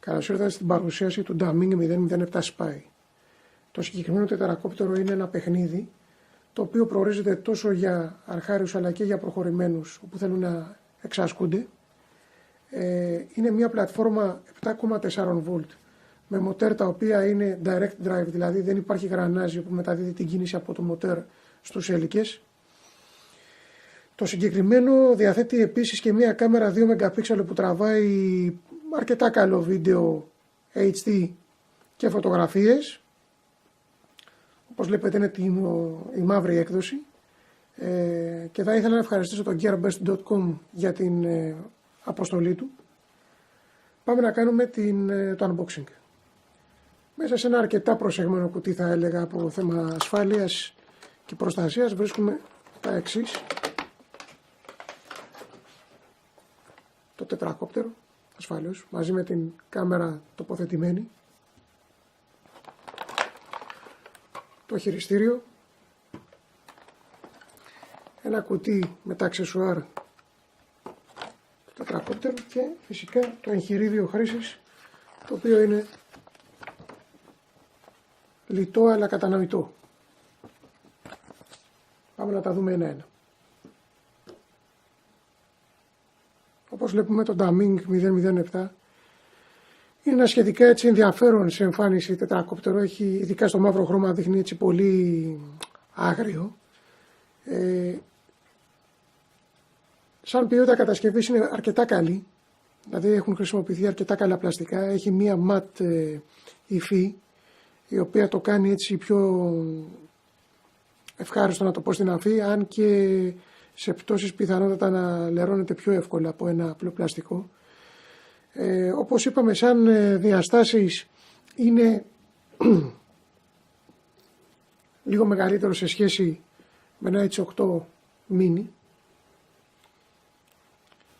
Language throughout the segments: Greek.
Καλώς ήρθατε στην παρουσίαση του Daming 007 Spy. Το συγκεκριμένο τετρακόπτερο είναι ένα παιχνίδι το οποίο προορίζεται τόσο για αρχάριους αλλά και για προχωρημένους που θέλουν να εξασκούνται. Είναι μια πλατφόρμα 7,4 V με μοτέρ τα οποία είναι direct drive, δηλαδή δεν υπάρχει γρανάζι που μεταδίδει την κίνηση από το μοτέρ στους έλικες. Το συγκεκριμένο διαθέτει επίσης και μια κάμερα 2 MP που τραβάει αρκετά καλό βίντεο HD και φωτογραφίες. Όπως βλέπετε είναι η μαύρη έκδοση. Και θα ήθελα να ευχαριστήσω τον gearbest.com για την αποστολή του. Πάμε να κάνουμε το unboxing. Μέσα σε ένα αρκετά προσεγμένο κουτί, θα έλεγα, από θέμα ασφάλειας και προστασίας, βρίσκουμε τα εξής. Το τετρακόπτερο ασφαλώς, μαζί με την κάμερα τοποθετημένη, το χειριστήριο, ένα κουτί με τα αξεσουάρ του τετρακόπτερου και φυσικά το εγχειρίδιο χρήσης, το οποίο είναι λιτό αλλά κατανοητό. Πάμε να τα δούμε ένα-ένα. Όπως βλέπουμε, το Daming 007 είναι ένα σχετικά έτσι ενδιαφέρον σε εμφάνιση τετρακόπτερο. Έχει, ειδικά στο μαύρο χρώμα, δείχνει έτσι πολύ άγριο. Σαν ποιότητα κατασκευής είναι αρκετά καλή, δηλαδή έχουν χρησιμοποιηθεί αρκετά καλά πλαστικά. Έχει μία ματ υφή, η οποία το κάνει έτσι πιο ευχάριστο, να το πω, στην αφή, αν και σε πτώσεις πιθανότατα να λερώνεται πιο εύκολα από ένα απλό πλαστικό. Όπως είπαμε, σαν διαστάσεις είναι λίγο μεγαλύτερο σε σχέση με ένα H8 mini,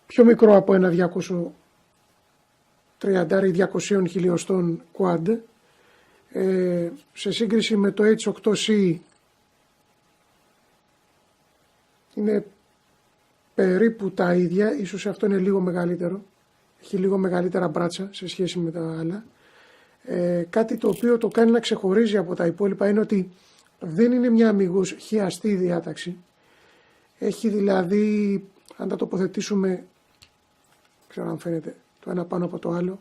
πιο μικρό από ένα 230 ή 200 χιλιοστών quad. Σε σύγκριση με το H8C είναι περίπου τα ίδια, ίσως αυτό είναι λίγο μεγαλύτερο, έχει λίγο μεγαλύτερα μπράτσα σε σχέση με τα άλλα. Κάτι το οποίο το κάνει να ξεχωρίζει από τα υπόλοιπα είναι ότι δεν είναι μια αμιγώς χιαστή διάταξη. Έχει δηλαδή, αν τα τοποθετήσουμε, ξέρω αν φαίνεται το ένα πάνω από το άλλο,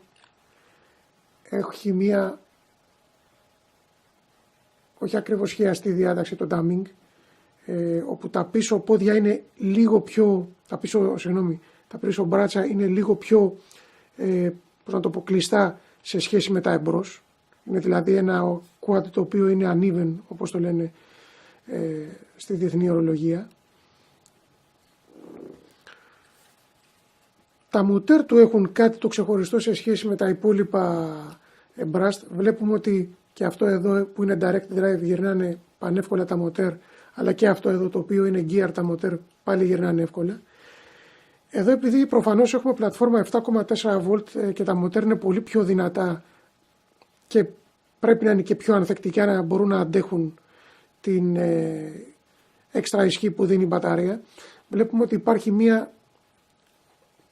έχει μια όχι ακριβώς χιαστή διάταξη το Daming, όπου τα πίσω πόδια είναι λίγο πιο, τα πίσω μπράτσα είναι λίγο πιο, πώς να το πω, κλειστά σε σχέση με τα εμπρός. Είναι δηλαδή ένα quad το οποίο είναι uneven, όπως το λένε στη διεθνή ορολογία. Τα μοτέρ του έχουν κάτι το ξεχωριστό σε σχέση με τα υπόλοιπα εμπράστ. Βλέπουμε ότι και αυτό εδώ που είναι direct drive γυρνάνε πανεύκολα τα μοτέρ, αλλά και αυτό εδώ το οποίο είναι gear τα μοτέρ πάλι γυρνάνε εύκολα. Εδώ, επειδή προφανώς έχουμε πλατφόρμα 7,4 V και τα μοτέρ είναι πολύ πιο δυνατά και πρέπει να είναι και πιο ανθεκτικά, να μπορούν να αντέχουν την έξτρα ισχύ που δίνει η μπαταρία, βλέπουμε ότι υπάρχει μία,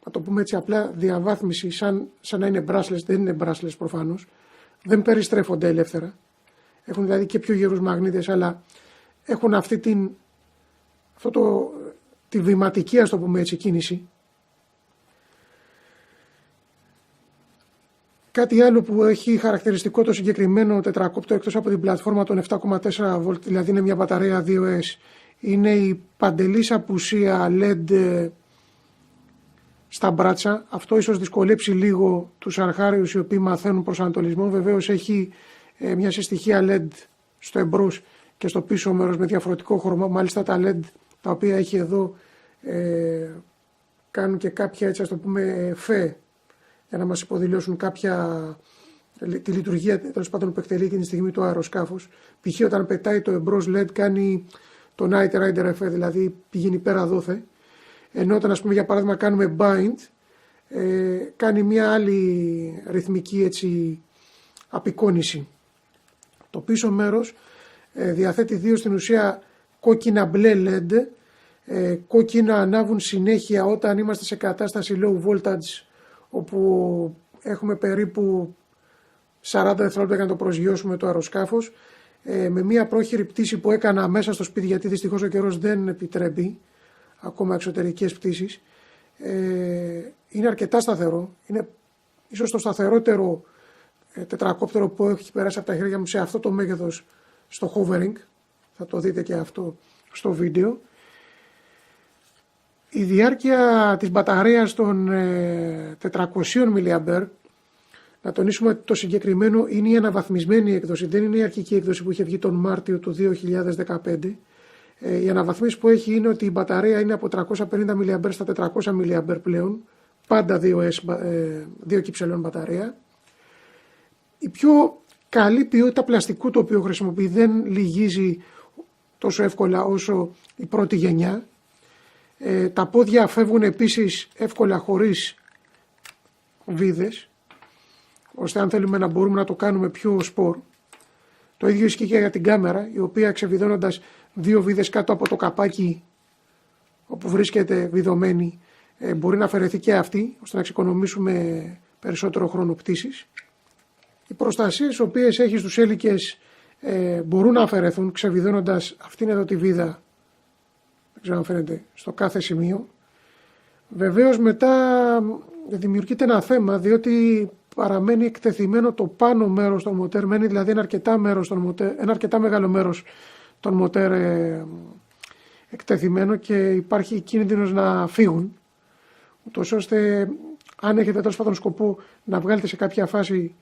να το πούμε έτσι απλά, διαβάθμιση σαν να είναι brushless. Δεν είναι brushless προφανώς, δεν περιστρέφονται ελεύθερα, έχουν δηλαδή και πιο γερούς μαγνήτες, αλλά έχουν τη βηματική, ας το πούμε έτσι, κίνηση. Κάτι άλλο που έχει χαρακτηριστικό το συγκεκριμένο τετρακόπτερο, εκτός από την πλατφόρμα των 7,4 V, δηλαδή είναι μια μπαταρία 2S, είναι η παντελής απουσία LED στα μπράτσα. Αυτό ίσως δυσκολέψει λίγο τους αρχάριους οι οποίοι μαθαίνουν προσανατολισμό. Βεβαίως έχει μια συστοιχεία LED στο εμπρός και στο πίσω μέρος με διαφορετικό χρώμα. Μάλιστα τα LED τα οποία έχει εδώ κάνουν και κάποια, έτσι ας το πούμε, φε, για να μας υποδηλώσουν τη λειτουργία, τέλος πάντων, που εκτελεί εκείνη τη στιγμή το αεροσκάφος. Π.χ. όταν πετάει το εμπρός LED κάνει το Night Rider FE, δηλαδή πηγαίνει πέρα δόθε. Ενώ όταν, ας πούμε, για παράδειγμα κάνουμε bind, κάνει μια άλλη ρυθμική, έτσι, απεικόνηση. Το πίσω μέρος διαθέτει δύο στην ουσία κόκκινα μπλε LED. Κόκκινα ανάβουν συνέχεια όταν είμαστε σε κατάσταση low voltage, όπου έχουμε περίπου 40 δευτερόλεπτα για να το προσγειώσουμε το αεροσκάφος. Με μια πρόχειρη πτήση που έκανα μέσα στο σπίτι, γιατί δυστυχώς ο καιρός δεν επιτρέπει ακόμα εξωτερικές πτήσεις, είναι αρκετά σταθερό. Είναι ίσως το σταθερότερο τετρακόπτερο που έχει περάσει από τα χέρια μου σε αυτό το μέγεθος στο hovering. Θα το δείτε και αυτό στο βίντεο. Η διάρκεια της μπαταρίας των 400 mAh, να τονίσουμε ότι το συγκεκριμένο είναι η αναβαθμισμένη έκδοση, δεν είναι η αρχική έκδοση που είχε βγει τον Μάρτιο του 2015. Η αναβαθμίση που έχει είναι ότι η μπαταρία είναι από 350 mAh στα 400 mAh πλέον, πάντα 2 κυψελών μπαταρία. Η πιο καλή ποιότητα πλαστικού το οποίο χρησιμοποιεί, δεν λυγίζει τόσο εύκολα όσο η πρώτη γενιά. Τα πόδια φεύγουν επίσης εύκολα χωρίς βίδες, ώστε αν θέλουμε να μπορούμε να το κάνουμε πιο σπορ. Το ίδιο ισχύει και για την κάμερα, η οποία ξεβιδώνοντας 2 βίδες κάτω από το καπάκι όπου βρίσκεται βιδωμένη, μπορεί να αφαιρεθεί και αυτή, ώστε να εξοικονομήσουμε περισσότερο χρόνο πτήσης. Οι προστασίες οι οποίες έχει στους έλικες μπορούν να αφαιρεθούν ξεβιδώνοντας αυτήν εδώ τη βίδα, δεν ξέρω αν φαίνεται, στο κάθε σημείο. Βεβαίως μετά δημιουργείται ένα θέμα, διότι παραμένει εκτεθειμένο το πάνω μέρος των μοτέρ, μένει δηλαδή ένα αρκετά μεγάλο μέρος των μοτέρ εκτεθειμένο και υπάρχει κίνδυνος να φύγουν, ούτως ώστε αν έχετε τέλος πάντων σκοπό να βγάλετε σε κάποια φάση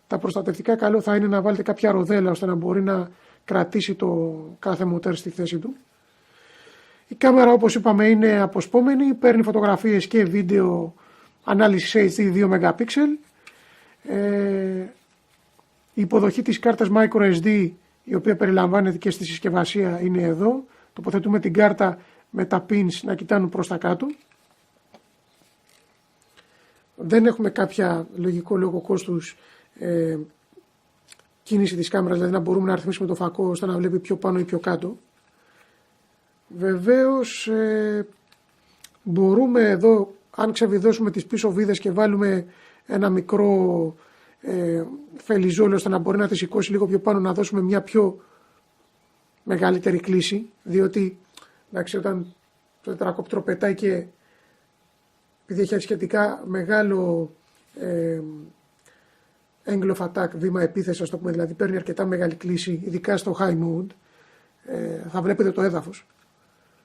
τα προστατευτικά, καλό θα είναι να βάλετε κάποια ροδέλα ώστε να μπορεί να κρατήσει το κάθε μοτέρ στη θέση του. Η κάμερα, όπως είπαμε, είναι αποσπόμενη, παίρνει φωτογραφίες και βίντεο ανάλυση HD 2 MP. Η υποδοχή της κάρτας microSD, η οποία περιλαμβάνεται και στη συσκευασία, είναι εδώ. Τοποθετούμε την κάρτα με τα pins να κοιτάνουν προς τα κάτω. Δεν έχουμε κάποια λογικό λόγο κόστους κίνηση της κάμερας, δηλαδή να μπορούμε να ρυθμίσουμε το φακό ώστε να βλέπει πιο πάνω ή πιο κάτω. Βεβαίως μπορούμε εδώ, αν ξεβιδώσουμε τις πίσω βίδες και βάλουμε ένα μικρό φελιζόλ ώστε να μπορεί να τη σηκώσει λίγο πιο πάνω, να δώσουμε μια πιο μεγαλύτερη κλίση, διότι εντάξει, όταν το τετρακόπτερο πετάει και επειδή έχει σχετικά μεγάλο angle of attack, βήμα επίθεσης, ας το πούμε, δηλαδή παίρνει αρκετά μεγάλη κλίση, ειδικά στο high mode, θα βλέπετε το έδαφος.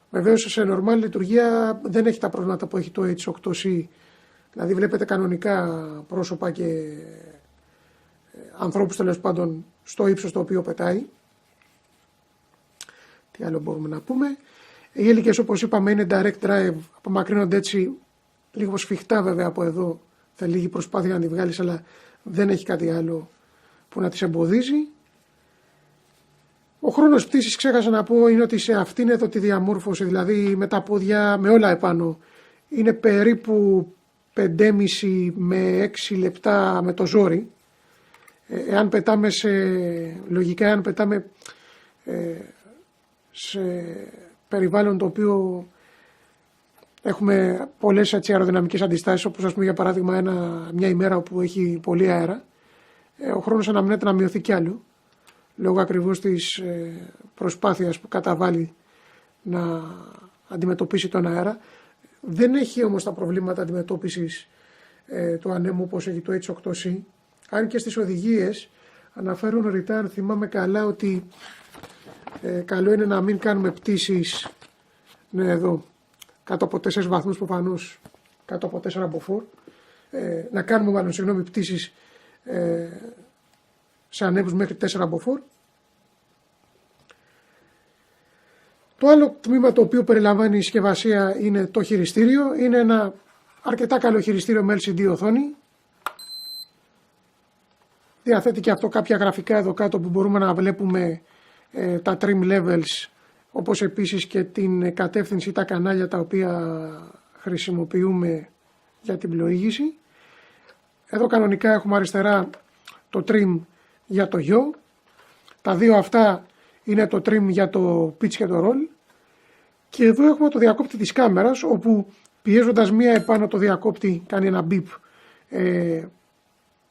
Βεβαίως σε normal λειτουργία δεν έχει τα προβλήματα που έχει το H8C, δηλαδή βλέπετε κανονικά πρόσωπα και ανθρώπους τέλος πάντων στο ύψος το οποίο πετάει. Τι άλλο μπορούμε να πούμε. Οι έλικες, όπως είπαμε, είναι direct drive, απομακρύνονται έτσι λίγο σφιχτά βέβαια από εδώ, θα λίγη προσπάθεια να τη βγάλεις, αλλά δεν έχει κάτι άλλο που να τις εμποδίζει. Ο χρόνος πτήσης, ξέχασα να πω, είναι ότι σε αυτήν εδώ τη διαμόρφωση, δηλαδή με τα πόδια, με όλα επάνω, είναι περίπου 5,5 με 6 λεπτά με το ζόρι. Εάν πετάμε λογικά, εάν πετάμε σε περιβάλλον το οποίο έχουμε πολλές αεροδυναμικές αντιστάσεις, όπως ας πούμε για παράδειγμα μια ημέρα όπου έχει πολύ αέρα, ο χρόνος αναμένεται να μειωθεί κι άλλο, λόγω ακριβώς της προσπάθειας που καταβάλει να αντιμετωπίσει τον αέρα. Δεν έχει όμως τα προβλήματα αντιμετώπισης του ανέμου όπως έχει το H8C, αν και στις οδηγίες αναφέρουν ρητά, αν θυμάμαι καλά, ότι καλό είναι να μην κάνουμε πτήσεις, ναι, εδώ, κάτω από 4 βαθμούς προφανώς, κάτω από 4 μποφόρ, να κάνουμε μάλλον, πτήσεις σε ανέμους μέχρι 4 μποφόρ. Το άλλο τμήμα το οποίο περιλαμβάνει η συσκευασία είναι το χειριστήριο. Είναι ένα αρκετά καλό χειριστήριο με LCD οθόνη. Διαθέτει και αυτό κάποια γραφικά εδώ κάτω που μπορούμε να βλέπουμε τα trim levels, όπως επίσης και την κατεύθυνση, τα κανάλια τα οποία χρησιμοποιούμε για την πλοήγηση. Εδώ κανονικά έχουμε αριστερά το trim για το yaw. Τα δύο αυτά είναι το trim για το pitch και το roll. Και εδώ έχουμε το διακόπτη της κάμερας, όπου πιέζοντας μία επάνω το διακόπτη κάνει ένα beep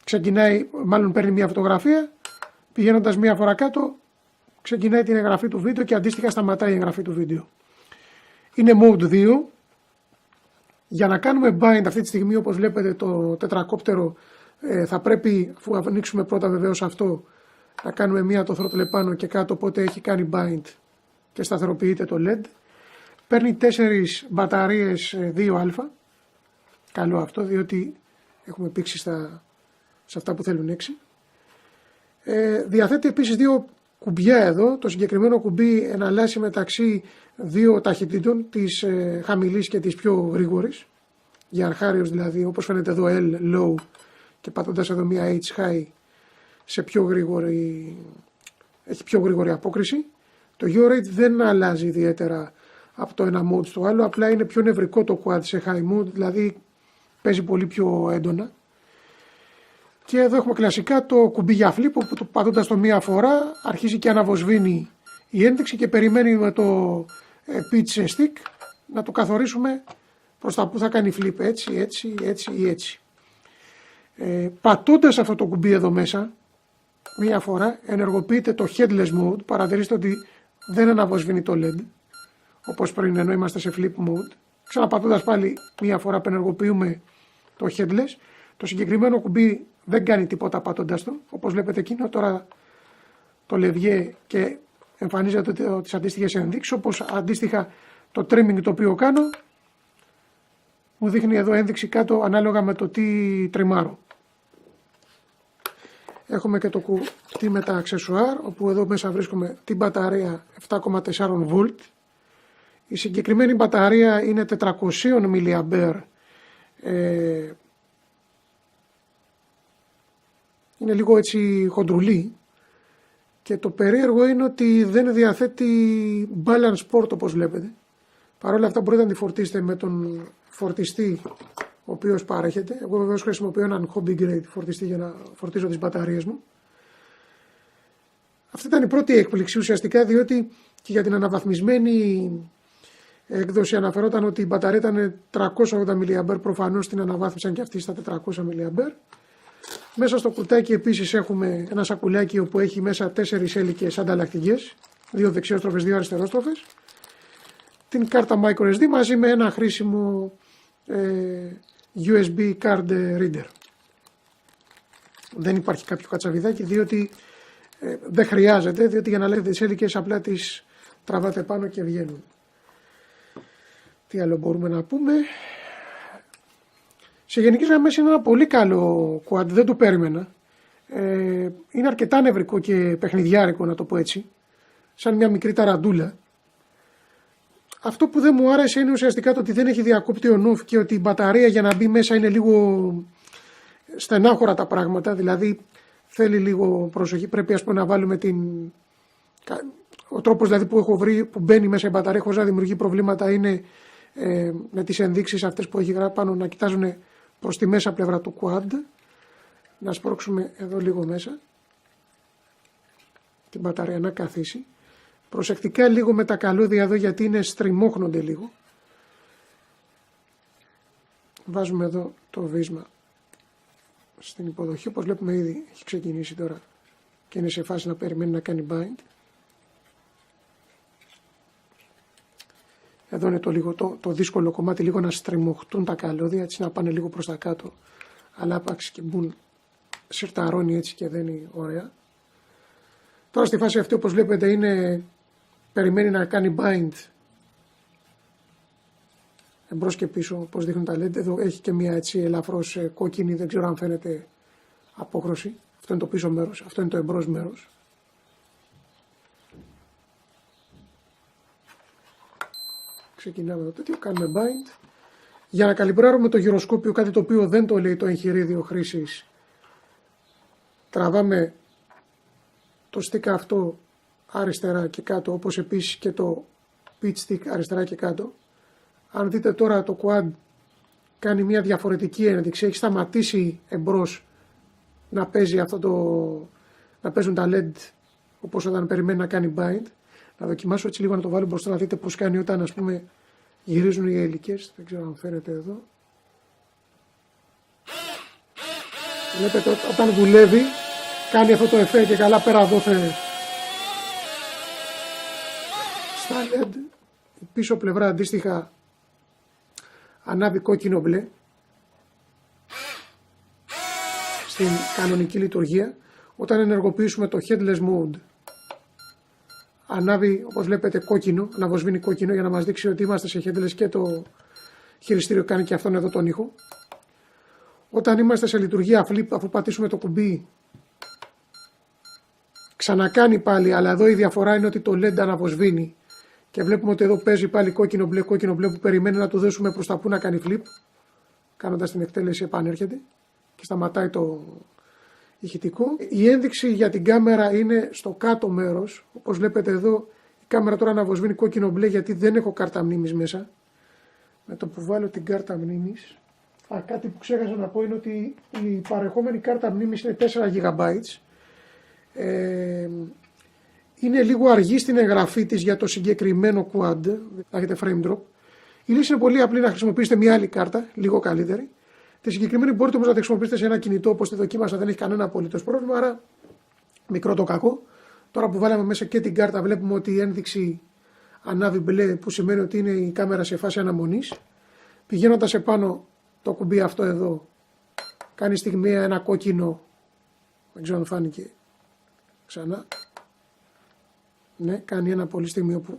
ξεκινάει, μάλλον παίρνει μια φωτογραφία, πηγαίνοντας μια φορά κάτω, ξεκινάει την εγγραφή του βίντεο και αντίστοιχα σταματάει η εγγραφή του βίντεο. Είναι Mode 2. Για να κάνουμε bind αυτή τη στιγμή, όπως βλέπετε το τετρακόπτερο, θα πρέπει, αφού ανοίξουμε πρώτα βεβαίως αυτό, να κάνουμε μία το throttle πάνω και κάτω, οπότε έχει κάνει bind και σταθεροποιείται το LED. Παίρνει 4 μπαταρίες 2α. Καλό αυτό, διότι έχουμε πήξει σε αυτά που θέλουν 6. Διαθέτει επίσης 2 κουμπιά εδώ. Το συγκεκριμένο κουμπί εναλλάσσει μεταξύ 2 ταχυτήτων, της χαμηλής και της πιο γρήγορης. Για αρχάριος δηλαδή, όπως φαίνεται εδώ L low και πατώντας εδώ μία H high, σε έχει πιο γρήγορη απόκριση. Το yaw rate δεν αλλάζει ιδιαίτερα από το ένα mode στο άλλο, απλά είναι πιο νευρικό το quad σε high mode, δηλαδή παίζει πολύ πιο έντονα. Και εδώ έχουμε κλασικά το κουμπί για flip, που πατώντας το μία φορά αρχίζει και αναβοσβήνει η ένδειξη και περιμένει με το pitch stick να το καθορίσουμε προς τα που θα κάνει flip, έτσι ή έτσι. Πατώντας αυτό το κουμπί εδώ μέσα μία φορά ενεργοποιείται το headless mode. Παρατηρήστε ότι δεν αναβοσβήνει το LED όπως πριν, ενώ είμαστε σε flip mode. Ξαναπατώντας πάλι μία φορά που ενεργοποιούμε το headless, το συγκεκριμένο κουμπί δεν κάνει τίποτα πατώντας το. Όπως βλέπετε εκείνο τώρα το λευγέ και εμφανίζεται τις αντίστοιχες ενδείξεις, όπως αντίστοιχα το trimming το οποίο κάνω μου δείχνει εδώ ένδειξη κάτω ανάλογα με το τι τριμάρω. Έχουμε και το κουτί με τα αξεσουάρ, όπου εδώ μέσα βρίσκουμε την μπαταρία 7,4 V. Η συγκεκριμένη μπαταρία είναι 400 mAh. Είναι λίγο έτσι χοντρουλή. Και το περίεργο είναι ότι δεν διαθέτει balance port όπως βλέπετε. Παρ' όλα αυτά μπορείτε να τη φορτίσετε με τον φορτιστή ο οποίος παρέχεται. Εγώ βεβαίως χρησιμοποιώ έναν hobby grade φορτιστή για να φορτίζω τις μπαταρίες μου. Αυτή ήταν η πρώτη έκπληξη ουσιαστικά, διότι και για την αναβαθμισμένη έκδοση αναφερόταν ότι η μπαταρία ήταν 380 mAh, προφανώς την αναβάθμισαν και αυτή στα 400 mAh. Μέσα στο κουτάκι επίσης έχουμε ένα σακουλάκι όπου έχει μέσα 4 έλικες ανταλλακτικές, 2 δεξιόστροφες, 2 αριστερόστροφες. Την κάρτα microSD μαζί με ένα χρήσιμο USB card reader. Δεν υπάρχει κάποιο κατσαβιδάκι, διότι δεν χρειάζεται, διότι για να λέτε τις έλικες απλά τις τραβάτε πάνω και βγαίνουν. Τι άλλο μπορούμε να πούμε? Σε γενικές γραμμές είναι ένα πολύ καλό quad, δεν το περίμενα. Είναι αρκετά νευρικό και παιχνιδιάρικο, να το πω έτσι, σαν μια μικρή ταραντούλα. Αυτό που δεν μου άρεσε είναι ουσιαστικά το ότι δεν έχει διακόπτη on-off και ότι η μπαταρία για να μπει μέσα είναι λίγο στενάχωρα τα πράγματα, δηλαδή θέλει λίγο προσοχή, πρέπει ας πούμε να βάλουμε ο τρόπος δηλαδή που έχω βρει που μπαίνει μέσα η μπαταρία χωρίς να δημιουργεί προβλήματα είναι με τις ενδείξεις αυτές που έχει γράψει πάνω να κοιτάζουν προς τη μέσα πλευρά του quad. Να σπρώξουμε εδώ λίγο μέσα την μπαταρία να καθίσει. Προσεκτικά λίγο με τα καλώδια εδώ γιατί είναι στριμώχνονται λίγο. Βάζουμε εδώ το βίσμα στην υποδοχή, όπως βλέπουμε ήδη έχει ξεκινήσει τώρα και είναι σε φάση να περιμένει να κάνει bind. Εδώ είναι το δύσκολο κομμάτι, λίγο να στριμωχτούν τα καλώδια, έτσι να πάνε λίγο προς τα κάτω, αλλά άπαξ και μπουν σιρταρώνει έτσι και δεν είναι ωραία. Τώρα στη φάση αυτή όπως βλέπετε περιμένει να κάνει bind εμπρός και πίσω όπως δείχνουν τα LED. Εδώ έχει και μια έτσι ελαφρώς κόκκινη, δεν ξέρω αν φαίνεται απόχρωση. Αυτό είναι το πίσω μέρος, αυτό είναι το εμπρός μέρος. Ξεκινάμε το τέτοιο, κάνουμε bind. Για να καλυμπράρουμε το γυροσκόπιο, κάτι το οποίο δεν το λέει το εγχειρίδιο χρήσης, τραβάμε το stick αυτό αριστερά και κάτω, όπως επίσης και το pitch stick αριστερά και κάτω. Αν δείτε τώρα το quad κάνει μια διαφορετική ένδειξη, έχει σταματήσει εμπρός να παίζει να παίζουν τα LED όπως όταν περιμένει να κάνει bind. Να δοκιμάσω έτσι λίγο να το βάλω μπροστά να δείτε πώς κάνει όταν ας πούμε γυρίζουν οι ελικές, δεν ξέρω αν φαίνεται εδώ. Βλέπετε όταν δουλεύει κάνει αυτό το εφέ και καλά πέρα δόθε στα LED. Η πίσω πλευρά αντίστοιχα ανάβει κόκκινο μπλε στην κανονική λειτουργία. Όταν ενεργοποιήσουμε το headless mode ανάβει, όπως βλέπετε, κόκκινο, αναβοσβήνει κόκκινο για να μας δείξει ότι είμαστε σε headless και το χειριστήριο κάνει και αυτόν εδώ τον ήχο. Όταν είμαστε σε λειτουργία flip, αφού πατήσουμε το κουμπί ξανακάνει πάλι, αλλά εδώ η διαφορά είναι ότι το LED αναβοσβήνει και βλέπουμε ότι εδώ παίζει πάλι κόκκινο μπλε που περιμένει να του δώσουμε προς τα που να κάνει flip. Κάνοντας την εκτέλεση επανέρχεται και σταματάει το ηχητικό. Η ένδειξη για την κάμερα είναι στο κάτω μέρος. Όπως βλέπετε εδώ η κάμερα τώρα αναβοσβήνει κόκκινο μπλε γιατί δεν έχω κάρτα μνήμης μέσα. Με το που βάλω την κάρτα μνήμης. Κάτι που ξέχασα να πω είναι ότι η παρεχόμενη κάρτα μνήμης είναι 4 GB. Είναι λίγο αργή στην εγγραφή της για το συγκεκριμένο quad. Θα έχετε frame drop. Η λύση είναι πολύ απλή, να χρησιμοποιήσετε μια άλλη κάρτα, λίγο καλύτερη. Τη συγκεκριμένη μπορείτε όμως να τη χρησιμοποιήσετε σε ένα κινητό όπως τη δοκίμασα, δεν έχει κανένα απολύτως πρόβλημα, άρα μικρό το κακό. Τώρα που βάλαμε μέσα και την κάρτα βλέπουμε ότι η ένδειξη ανάβει μπλε που σημαίνει ότι είναι η κάμερα σε φάση αναμονής. Πηγαίνοντας επάνω το κουμπί αυτό εδώ κάνει στιγμία ένα κόκκινο, δεν ξέρω αν φάνηκε ξανά. Ναι, κάνει ένα πολύ στιγμίο που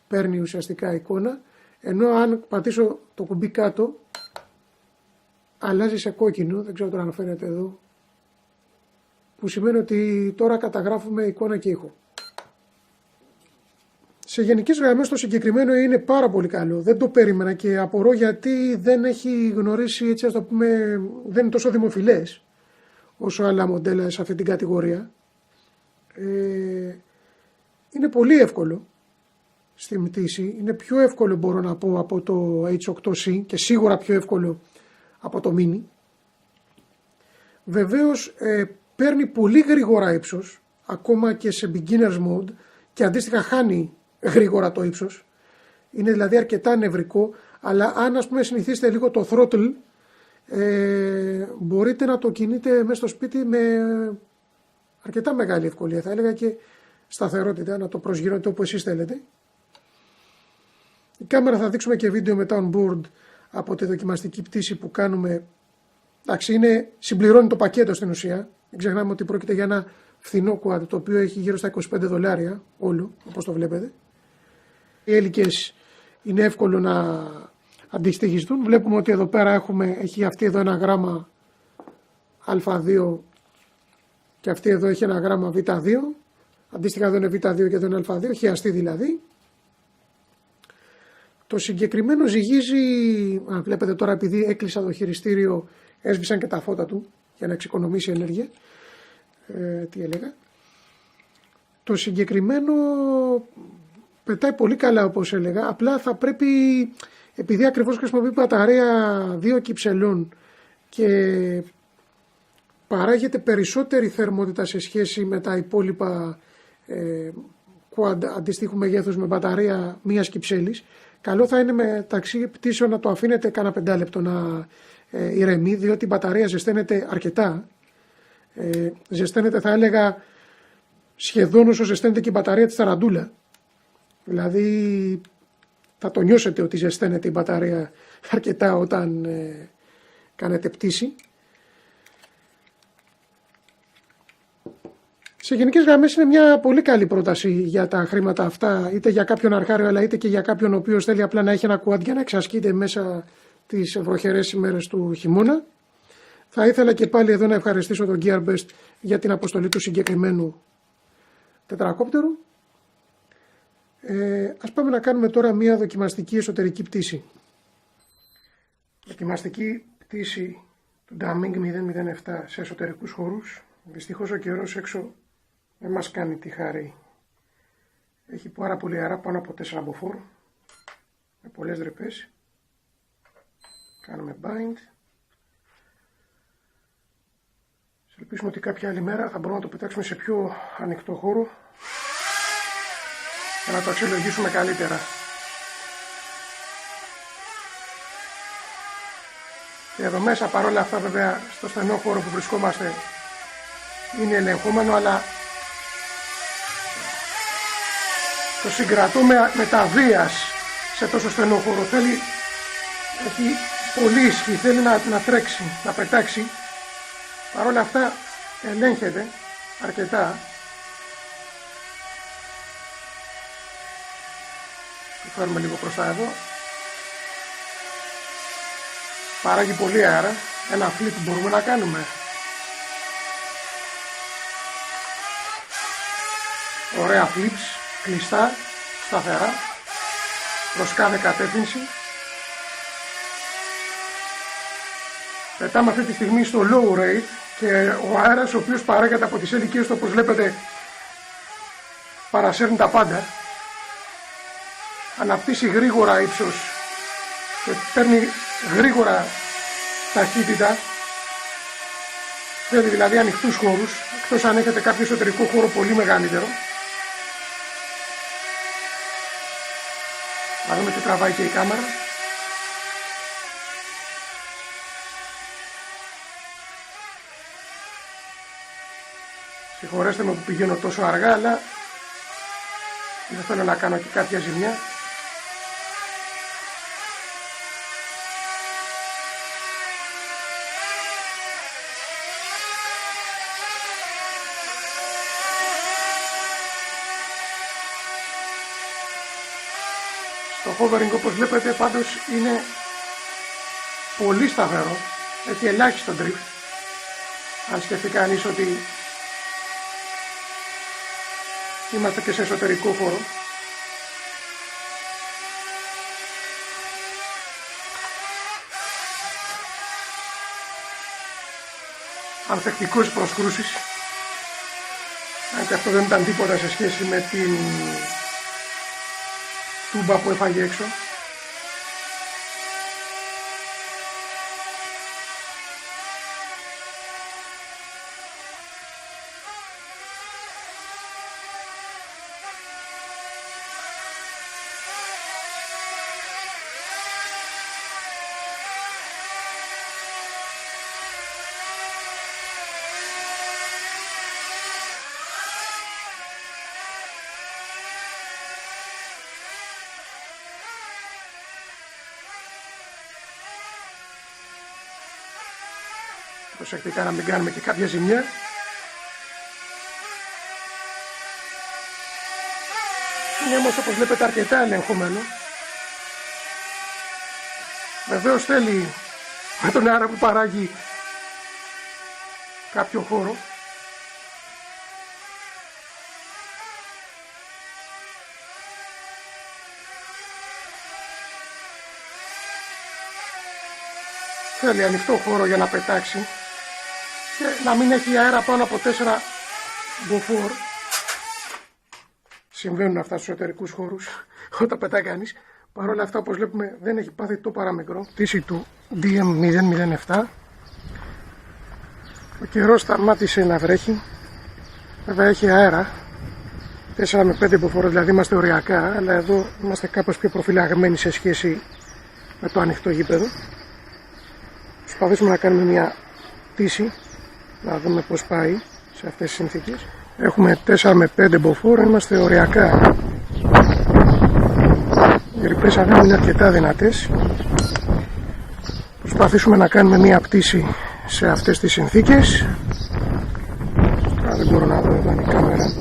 παίρνει ουσιαστικά εικόνα. Ενώ αν πατήσω το κουμπί κάτω αλλάζει σε κόκκινο, δεν ξέρω τώρα αν φαίνεται εδώ, που σημαίνει ότι τώρα καταγράφουμε εικόνα και ήχο. Σε γενικές γραμμές το συγκεκριμένο είναι πάρα πολύ καλό, δεν το περίμενα και απορώ γιατί δεν έχει γνωρίσει, έτσι ας το πούμε, δεν είναι τόσο δημοφιλές όσο άλλα μοντέλα σε αυτή την κατηγορία. Είναι πολύ εύκολο στην πτήση, είναι πιο εύκολο μπορώ να πω από το H8C και σίγουρα πιο εύκολο από το Mini. Βεβαίως παίρνει πολύ γρήγορα ύψος, ακόμα και σε beginners mode και αντίστοιχα χάνει γρήγορα το ύψος. Είναι δηλαδή αρκετά νευρικό, αλλά αν ας πούμε συνηθίσετε λίγο το throttle, μπορείτε να το κινείτε μέσα στο σπίτι με αρκετά μεγάλη ευκολία, θα έλεγα και σταθερότητα, να το προσγειώνετε όπου εσείς θέλετε. Η κάμερα θα δείξουμε και βίντεο μετά on board από τη δοκιμαστική πτήση που κάνουμε. Εντάξει, συμπληρώνει το πακέτο στην ουσία. Μην ξεχνάμε ότι πρόκειται για ένα φθηνό quad, το οποίο έχει γύρω στα $25 όλο, όπως το βλέπετε. Οι έλικες είναι εύκολο να αντιστοιχιστούν. Βλέπουμε ότι εδώ πέρα έχει αυτή εδώ ένα γράμμα Α2 και αυτή εδώ έχει ένα γράμμα Β2. Αντίστοιχα εδώ είναι Β2 και εδώ είναι Α2, χιαστή δηλαδή. Το συγκεκριμένο ζυγίζει, βλέπετε τώρα επειδή έκλεισα το χειριστήριο, έσβησαν και τα φώτα του για να εξοικονομήσει ενέργεια. Τι έλεγα. Το συγκεκριμένο πετάει πολύ καλά όπως έλεγα, απλά θα πρέπει, επειδή ακριβώς χρησιμοποιεί μπαταρία 2 κυψελών και παράγεται περισσότερη θερμότητα σε σχέση με τα υπόλοιπα quad αντιστοίχου μεγέθους με μπαταρία μίας κυψέλης, καλό θα είναι μεταξύ πτήσεων να το αφήνετε κάνα 5 λεπτό να ηρεμεί, διότι η μπαταρία ζεσταίνεται αρκετά. Ζεσταίνεται θα έλεγα σχεδόν όσο ζεσταίνεται και η μπαταρία της ταραντούλα. Δηλαδή θα το νιώσετε ότι ζεσταίνεται η μπαταρία αρκετά όταν κάνετε πτήση. Σε γενικές γραμμές είναι μια πολύ καλή πρόταση για τα χρήματα αυτά, είτε για κάποιον αρχάριο αλλά είτε και για κάποιον ο οποίος θέλει απλά να έχει ένα quad για να εξασκείται μέσα τις βροχερές ημέρες του χειμώνα. Θα ήθελα και πάλι εδώ να ευχαριστήσω τον GearBest για την αποστολή του συγκεκριμένου τετρακόπτερου. Ας πάμε να κάνουμε τώρα μια δοκιμαστική εσωτερική πτήση. Δοκιμαστική πτήση του Daming 007 σε εσωτερικούς χώρους. Δυστυχώς ο καιρός έξω δεν μας κάνει τη χάρη. Έχει πάρα πολύ αέρα, πάνω από 4 μποφόρ, με πολλές δρεπές. Κάνουμε bind. Ελπίζουμε ότι κάποια άλλη μέρα θα μπορούμε να το πετάξουμε σε πιο ανοιχτό χώρο για να το αξιολογήσουμε καλύτερα. Και εδώ μέσα παρόλα αυτά βέβαια στο στενό χώρο που βρισκόμαστε είναι ελεγχόμενο, αλλά το συγκρατώ με τα βίας σε τόσο στενό χώρο. Έχει πολύ ισχύ, θέλει να τρέξει, να πετάξει. Παρόλα αυτά ελέγχεται αρκετά. Το φέρουμε λίγο μπροστά εδώ. Παράγει πολύ αέρα. Ένα flip μπορούμε να κάνουμε. Ωραία flips, κλειστά, σταθερά, προς κάθε κατεύθυνση. Πετάμε αυτή τη στιγμή στο low rate και ο αέρας, ο οποίος παράγεται από τις ελικίες του, όπως βλέπετε, παρασέρνει τα πάντα. Αναπτύσσει γρήγορα ύψος και παίρνει γρήγορα ταχύτητα. Θέλει δηλαδή ανοιχτούς χώρους, εκτός αν έχετε κάποιο εσωτερικό χώρο πολύ μεγαλύτερο. Να δούμε τι τραβάει και η κάμερα. Συγχωρέστε με που πηγαίνω τόσο αργά, αλλά δεν θέλω να κάνω και κάποια ζημιά. Το hovering, όπως βλέπετε, πάντως είναι πολύ σταθερό, έχει ελάχιστο drift. Αν σκεφτεί κανείς ότι είμαστε και σε εσωτερικό χώρο. Ανθεκτικός προς κρούσεις, αν και αυτό δεν ήταν τίποτα σε σχέση με την τούμπα που έφαγε έξω. Προσεκτικά να μην κάνουμε και κάποια ζημιά. Είναι όμως, όπως βλέπετε, αρκετά ελεγχόμενο. Βεβαίως θέλει με τον αέρα που παράγει κάποιο χώρο. Θέλει ανοιχτό χώρο για να πετάξει και να μην έχει αέρα πάνω από 4 μποφόρ. Συμβαίνουν αυτά στους εσωτερικούς χώρους όταν πετάει κανείς. Παρ' όλα αυτά, όπως βλέπουμε, δεν έχει πάθει το παραμικρό. Πτήση του DM007. Ο καιρός σταμάτησε να βρέχει. Βέβαια έχει αέρα 4 με 5 μποφόρ, δηλαδή είμαστε οριακά, αλλά εδώ είμαστε κάπως πιο προφυλαγμένοι σε σχέση με το ανοιχτό γήπεδο. Προσπαθήσουμε να κάνουμε μια πτήση, να δούμε πως πάει σε αυτές τις συνθήκες. Έχουμε 4 με 5 μποφόρ, είμαστε οριακά. Οι ρηπές αδύναμοι είναι αρκετά δυνατές. Προσπαθήσουμε να κάνουμε μια πτήση σε αυτές τις συνθήκες. Δεν μπορώ να δω, εδώ είναι η κάμερα.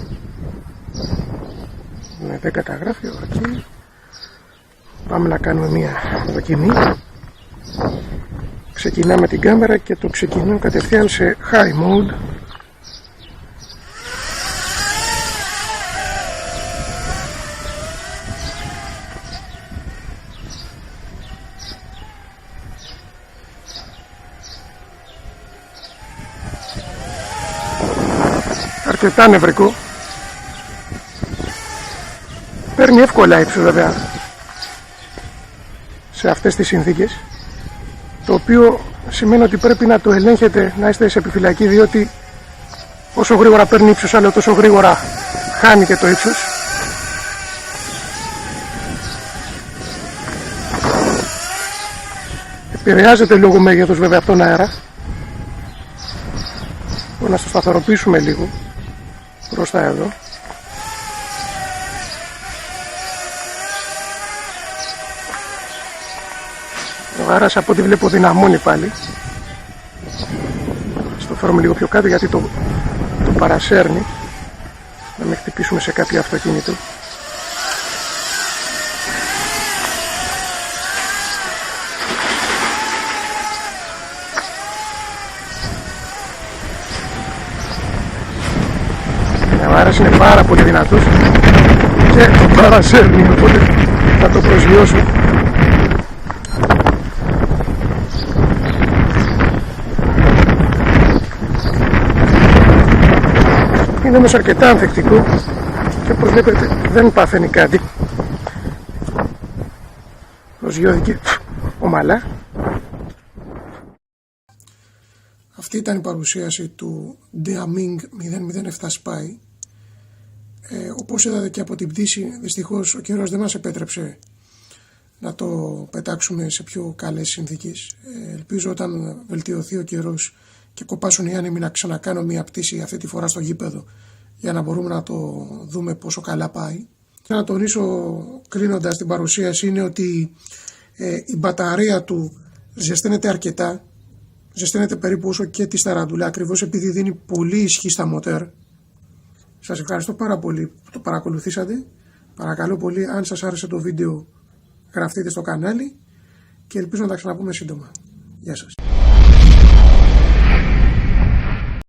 Δεν καταγράφει, εκεί. Πάμε να κάνουμε μια δοκιμή. Ξεκινάμε την κάμερα και το ξεκινώ κατευθείαν σε high mode. Αρκετά νευρικό. Παίρνει εύκολα ύψος βέβαια σε αυτές τις συνθήκες, το οποίο σημαίνει ότι πρέπει να το ελέγχετε, να είστε σε επιφυλακή, διότι όσο γρήγορα παίρνει ύψος, αλλά τόσο γρήγορα χάνει και το ύψος. Επηρεάζεται λόγω μέγεθος βέβαια από τον αέρα. Μπορούμε να το σταθεροποιήσουμε λίγο μπροστά εδώ. Ο αέρας από ό,τι βλέπω δυναμώνει πάλι. Στο φέρουμε λίγο πιο κάτω γιατί το παρασέρνει. Να μην χτυπήσουμε σε κάποιο αυτοκίνητο. Ο αέρας είναι πάρα πολύ δυνατός και το παρασέρνει, οπότε θα το προσγειώσω. Είναι όμως αρκετά ανθεκτικό και όπως βλέπετε δεν παθαίνει κάτι. Προσγειώθηκε ομαλά. Αυτή ήταν η παρουσίαση του Deaming 007 Spy. Όπως είδατε και από την πτήση, δυστυχώς ο καιρός δεν μας επέτρεψε να το πετάξουμε σε πιο καλές συνθήκες. Ελπίζω όταν βελτιωθεί ο καιρός και κοπάσουν οι άνεμοι να ξανακάνω μια πτήση αυτή τη φορά στο γήπεδο για να μπορούμε να το δούμε πόσο καλά πάει. Να τονίσω κλείνοντας την παρουσίαση είναι ότι η μπαταρία του ζεσταίνεται αρκετά. Ζεσταίνεται περίπου όσο και τη Ταραντούλα, ακριβώς επειδή δίνει πολύ ισχύ στα μοτέρ. Σας ευχαριστώ πάρα πολύ που το παρακολουθήσατε. Παρακαλώ πολύ, αν σας άρεσε το βίντεο, γραφτείτε στο κανάλι και ελπίζω να τα ξαναπούμε σύντομα. Γεια σας.